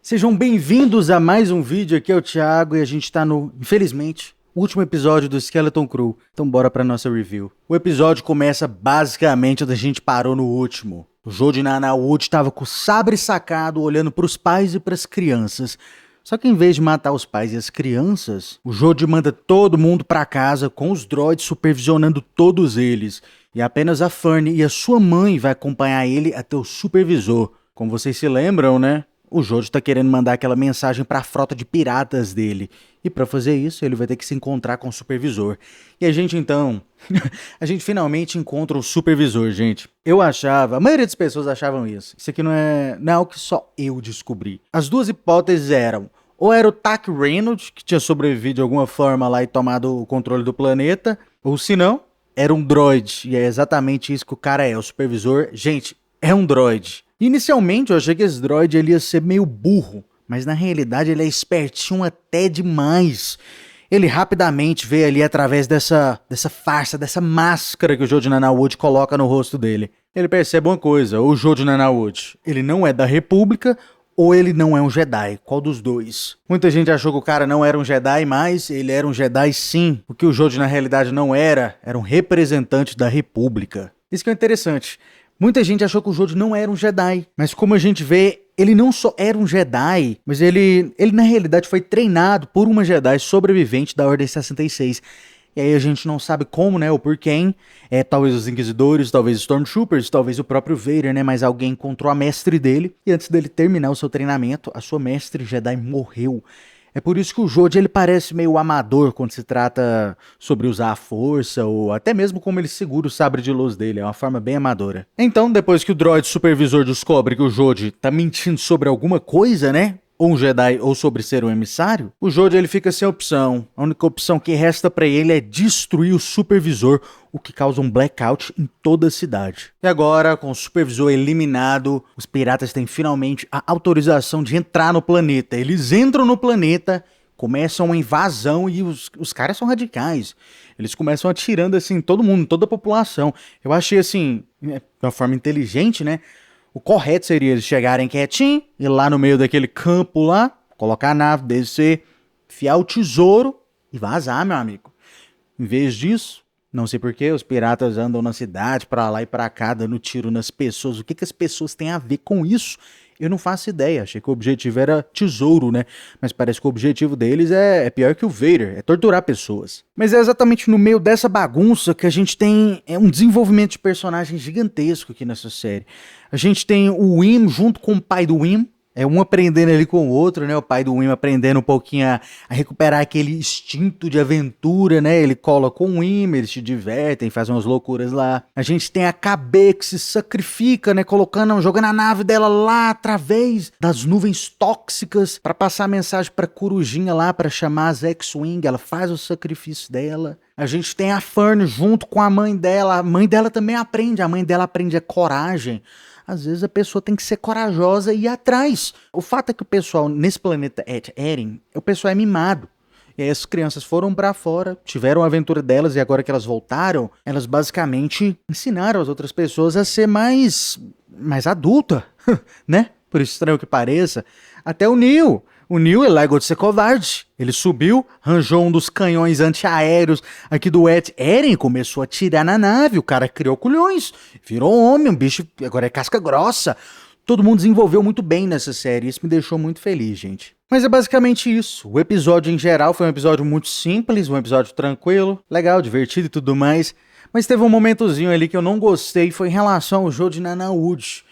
Sejam bem-vindos a mais um vídeo, aqui é o Thiago e a gente tá no, infelizmente, último episódio do Skeleton Crew. Então bora pra nossa review. O episódio começa basicamente onde a gente parou no último. O Joji Nanawood tava com o sabre sacado olhando pros pais e pras crianças. Só que em vez de matar os pais e as crianças, o Joji manda todo mundo pra casa com os droids supervisionando todos eles. E apenas a Fernie e a sua mãe vai acompanhar ele até o supervisor. Como vocês se lembram, né? O Joji tá querendo mandar aquela mensagem pra frota de piratas dele. E pra fazer isso, ele vai ter que se encontrar com o supervisor. E a gente então... a gente finalmente encontra o supervisor, gente. Eu achava... A maioria das pessoas achavam isso. Isso aqui não é algo que só eu descobri. As duas hipóteses eram... Ou era o Tak Reynolds, que tinha sobrevivido de alguma forma lá e tomado o controle do planeta. Ou se não, era um droid. E é exatamente isso que o cara é, o supervisor. Gente, é um droid. Inicialmente eu achei que esse droid ele ia ser meio burro, mas na realidade ele é espertinho até demais. Ele rapidamente vê ali através dessa farsa, dessa máscara que o Joji Nanawood coloca no rosto dele. Ele percebe uma coisa, o Joji Nanawood, ele não é da República ou ele não é um Jedi, qual dos dois? Muita gente achou que o cara não era um Jedi, mas ele era um Jedi sim. O que o Joji na realidade não era um representante da República. Isso que é interessante. Muita gente achou que o Joji não era um Jedi, mas como a gente vê, ele não só era um Jedi, mas ele na realidade foi treinado por uma Jedi sobrevivente da Ordem 66. E aí a gente não sabe como, né, ou por quem, talvez os Inquisidores, talvez os Stormtroopers, talvez o próprio Vader, né, mas alguém encontrou a mestre dele, e antes dele terminar o seu treinamento, a sua mestre Jedi morreu. É por isso que o Joji ele parece meio amador quando se trata sobre usar a força ou até mesmo como ele segura o sabre de luz dele, é uma forma bem amadora. Então, depois que o droid supervisor descobre que o Joji tá mentindo sobre alguma coisa, né? Ou um Jedi ou sobre ser um emissário, o Joji ele fica sem opção. A única opção que resta pra ele é destruir o supervisor, o que causa um blackout em toda a cidade. E agora, com o supervisor eliminado, os piratas têm finalmente a autorização de entrar no planeta. Eles entram no planeta, começam uma invasão e os caras são radicais. Eles começam atirando assim todo mundo, toda a população. Eu achei assim, de uma forma inteligente, né? O correto seria eles chegarem quietinho, ir lá no meio daquele campo lá, colocar a nave, descer, enfiar o tesouro e vazar, meu amigo. Em vez disso, não sei porquê, os piratas andam na cidade, pra lá e pra cá, dando tiro nas pessoas. O que as pessoas têm a ver com isso? Eu não faço ideia. Achei que o objetivo era tesouro, né? Mas parece que o objetivo deles é pior que o Vader, é torturar pessoas. Mas é exatamente no meio dessa bagunça que a gente tem um desenvolvimento de personagem gigantesco aqui nessa série. A gente tem o Wim junto com o pai do Wim. Um aprendendo ali com o outro, né? O pai do Wim aprendendo um pouquinho a recuperar aquele instinto de aventura, né? Ele cola com o Wim, eles se divertem, fazem umas loucuras lá. A gente tem a KB que se sacrifica, né? Jogando a nave dela lá através das nuvens tóxicas pra passar a mensagem pra Corujinha lá, pra chamar as X-Wing. Ela faz o sacrifício dela. A gente tem a Fernie junto com a mãe dela. A mãe dela também aprende. A mãe dela aprende a coragem. Às vezes a pessoa tem que ser corajosa e ir atrás. O fato é que o pessoal nesse planeta Eren, o pessoal é mimado. E aí as crianças foram pra fora, tiveram a aventura delas e agora que elas voltaram, elas basicamente ensinaram as outras pessoas a ser mais adulta, né? Por estranho que pareça. Até o Neil. O Neil ele largou de ser covarde. Ele subiu, arranjou um dos canhões antiaéreos aqui do Eren e começou a atirar na nave. O cara criou culhões, virou homem, um bicho agora é casca grossa. Todo mundo desenvolveu muito bem nessa série, isso me deixou muito feliz, gente. Mas é basicamente isso. O episódio em geral foi um episódio muito simples, um episódio tranquilo, legal, divertido e tudo mais. Mas teve um momentozinho ali que eu não gostei, foi em relação ao Joji Nanawood.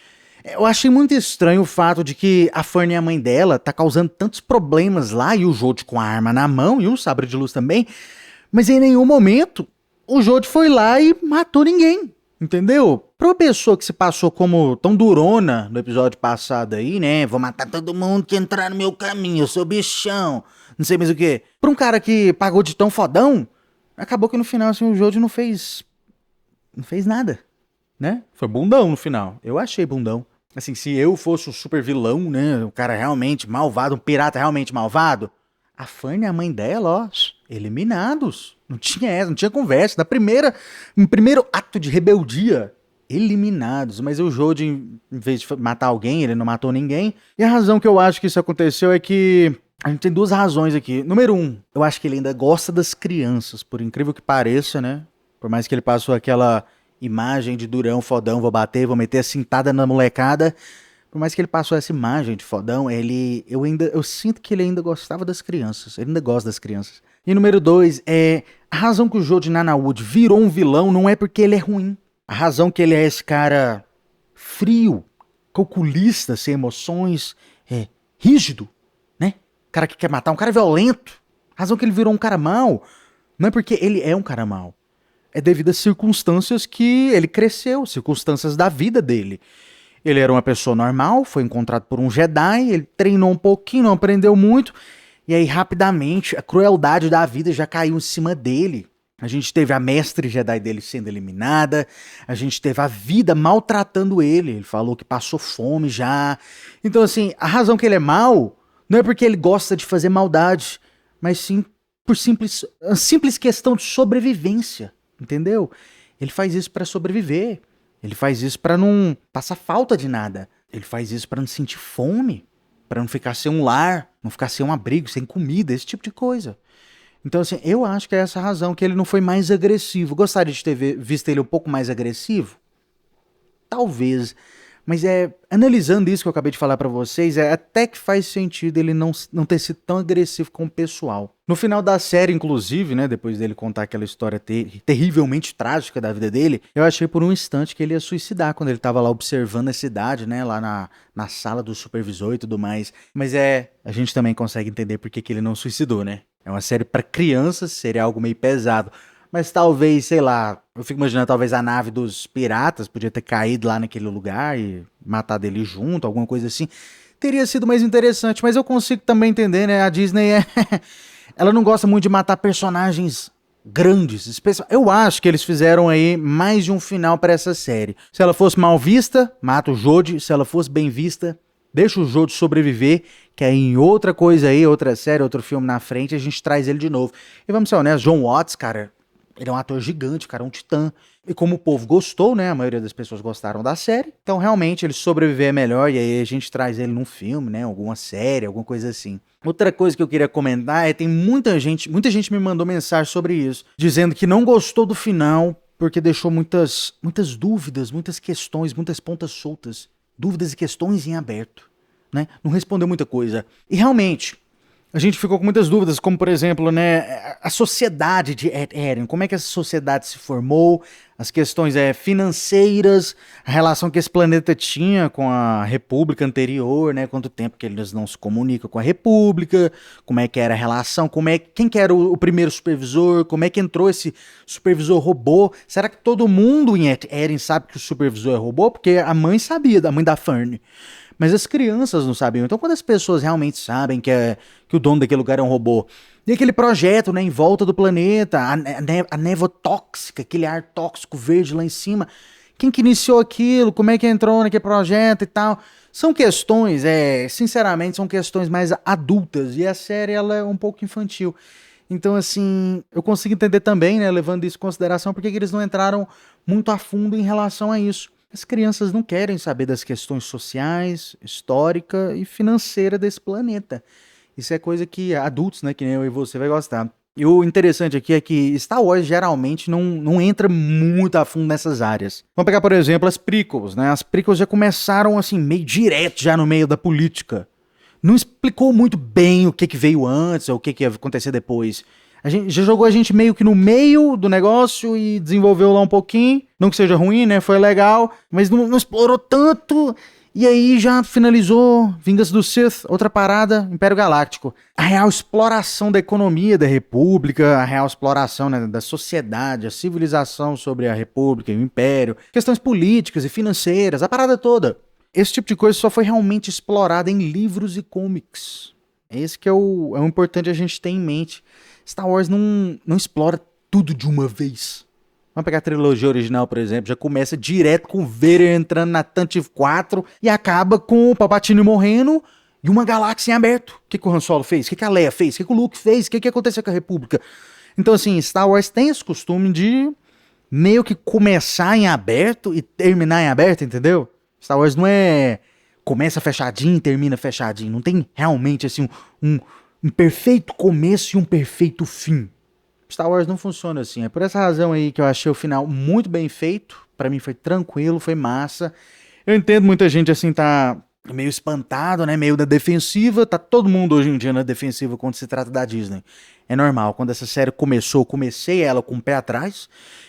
Eu achei muito estranho o fato de que a Fernie e a mãe dela tá causando tantos problemas lá, e o Joji com a arma na mão, e o sabre de luz também, mas em nenhum momento o Joji foi lá e matou ninguém, entendeu? Pra uma pessoa que se passou como tão durona no episódio passado aí, né, vou matar todo mundo que entrar no meu caminho, eu sou bichão, não sei mais o que. Pra um cara que pagou de tão fodão, acabou que no final assim, o Joji não fez nada, né? Foi bundão no final, eu achei bundão. Assim, se eu fosse um super vilão, né, um cara realmente malvado, um pirata realmente malvado, a Fernie e a mãe dela, ó, eliminados. Não tinha conversa. No primeiro ato de rebeldia, eliminados. Mas o Jody, em vez de matar alguém, ele não matou ninguém. E a razão que eu acho que isso aconteceu é que a gente tem duas razões aqui. Número um, eu acho que ele ainda gosta das crianças, por incrível que pareça, né? Por mais que ele passou aquela imagem de durão, fodão, vou bater, vou meter a cintada na molecada. Por mais que ele passou essa imagem de fodão, eu sinto que ele ainda gostava das crianças. Ele ainda gosta das crianças. E número dois, a razão que o Jody Nanawood virou um vilão não é porque ele é ruim. A razão que ele é esse cara frio, calculista, sem emoções, rígido, né? Cara que quer matar, um cara violento. A razão que ele virou um cara mau não é porque ele é um cara mau. É devido às circunstâncias que ele cresceu, circunstâncias da vida dele. Ele era uma pessoa normal, foi encontrado por um Jedi, ele treinou um pouquinho, não aprendeu muito, e aí rapidamente a crueldade da vida já caiu em cima dele. A gente teve a mestre Jedi dele sendo eliminada, a gente teve a vida maltratando ele, ele falou que passou fome já. Então assim, a razão que ele é mau não é porque ele gosta de fazer maldade, mas sim por simples questão de sobrevivência, entendeu? Ele faz isso pra sobreviver. Ele faz isso pra não passar falta de nada. Ele faz isso pra não sentir fome, pra não ficar sem um lar, não ficar sem um abrigo, sem comida, esse tipo de coisa. Então, assim, eu acho que é essa a razão que ele não foi mais agressivo. Gostaria de ter visto ele um pouco mais agressivo? Talvez. Mas analisando isso que eu acabei de falar pra vocês, até que faz sentido ele não ter sido tão agressivo com o pessoal. No final da série, inclusive, né, depois dele contar aquela história terrivelmente trágica da vida dele, eu achei por um instante que ele ia suicidar quando ele tava lá observando a cidade, né, lá na sala do supervisor e tudo mais. Mas a gente também consegue entender por que ele não suicidou, né? É uma série pra crianças, seria algo meio pesado. Mas talvez, sei lá, eu fico imaginando, talvez a nave dos piratas podia ter caído lá naquele lugar e matado ele junto, alguma coisa assim. Teria sido mais interessante, mas eu consigo também entender, né? A Disney ela não gosta muito de matar personagens grandes. Eu acho que eles fizeram aí mais de um final pra essa série. Se ela fosse mal vista, mata o Jody. Se ela fosse bem vista, deixa o Jody sobreviver, que aí em outra coisa aí, outra série, outro filme na frente, a gente traz ele de novo. E vamos ser honestos, John Watts, cara, ele é um ator gigante, cara, um titã. E como o povo gostou, né, a maioria das pessoas gostaram da série, então realmente ele sobreviver é melhor, e aí a gente traz ele num filme, né, alguma série, alguma coisa assim. Outra coisa que eu queria comentar tem muita gente me mandou mensagem sobre isso, dizendo que não gostou do final, porque deixou muitas dúvidas, muitas questões, muitas pontas soltas, dúvidas e questões em aberto, né, não respondeu muita coisa. E realmente, a gente ficou com muitas dúvidas, como por exemplo, né, a sociedade de Eren, como é que essa sociedade se formou, as questões financeiras, a relação que esse planeta tinha com a república anterior, né, quanto tempo que eles não se comunicam com a república, como é que era a relação, quem que era o primeiro supervisor, como é que entrou esse supervisor robô, será que todo mundo em Eren sabe que o supervisor é robô? Porque a mãe sabia, a mãe da Fern. Mas as crianças não sabiam. Então, quando as pessoas realmente sabem que o dono daquele lugar é um robô, e aquele projeto, né, em volta do planeta, a névoa tóxica, aquele ar tóxico verde lá em cima, quem que iniciou aquilo, como é que entrou naquele projeto e tal, são questões, sinceramente, são questões mais adultas, e a série, ela é um pouco infantil. Então, assim, eu consigo entender também, né, levando isso em consideração, porque eles não entraram muito a fundo em relação a isso. As crianças não querem saber das questões sociais, histórica e financeira desse planeta. Isso é coisa que adultos, né, que nem eu e você, vai gostar. E o interessante aqui é que Star Wars geralmente não entra muito a fundo nessas áreas. Vamos pegar, por exemplo, as prequels, né? As prequels já começaram assim, meio direto já no meio da política. Não explicou muito bem o que veio antes ou o que ia acontecer depois. A gente já jogou a gente meio que no meio do negócio e desenvolveu lá um pouquinho. Não que seja ruim, né? Foi legal, mas não explorou tanto. E aí já finalizou Vingança do Sith, outra parada, Império Galáctico. A real exploração da economia da República, a real exploração, né, da sociedade, a civilização sobre a República e o Império, questões políticas e financeiras, a parada toda. Esse tipo de coisa só foi realmente explorada em livros e comics. Esse que é o importante a gente ter em mente. Star Wars não explora tudo de uma vez. Vamos pegar a trilogia original, por exemplo, já começa direto com o Vader entrando na Tantive 4 e acaba com o Palpatine morrendo e uma galáxia em aberto. O que o Han Solo fez? O que a Leia fez? O que o Luke fez? O que aconteceu com a República? Então, assim, Star Wars tem esse costume de meio que começar em aberto e terminar em aberto, entendeu? Star Wars não é começa fechadinho e termina fechadinho. Não tem realmente assim um perfeito começo e um perfeito fim. Star Wars não funciona assim. É por essa razão aí que eu achei o final muito bem feito. Pra mim foi tranquilo, foi massa. Eu entendo muita gente assim tá meio espantado, né? Meio da defensiva. Tá todo mundo hoje em dia na defensiva quando se trata da Disney. É normal. Quando essa série começou, eu comecei ela com o pé atrás.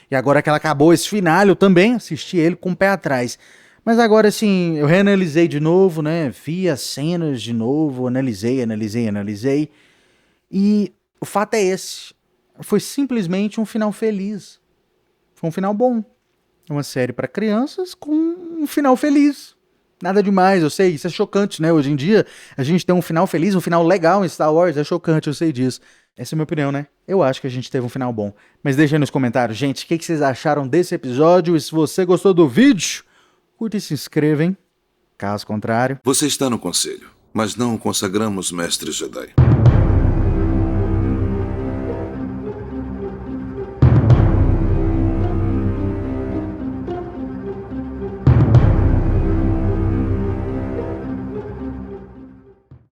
E agora que ela acabou esse final, eu também assisti ele com o pé atrás. Mas agora, assim, eu reanalisei de novo, né? Vi as cenas de novo, analisei. E o fato é esse. Foi simplesmente um final feliz. Foi um final bom. Uma série pra crianças com um final feliz. Nada demais, eu sei, isso é chocante, né? Hoje em dia, a gente tem um final feliz, um final legal em Star Wars, é chocante, eu sei disso. Essa é a minha opinião, né? Eu acho que a gente teve um final bom. Mas deixa aí nos comentários, gente, o que vocês acharam desse episódio? E se você gostou do vídeo, curta e se inscreva, hein? Caso contrário... Você está no conselho, mas não o consagramos mestre Jedi.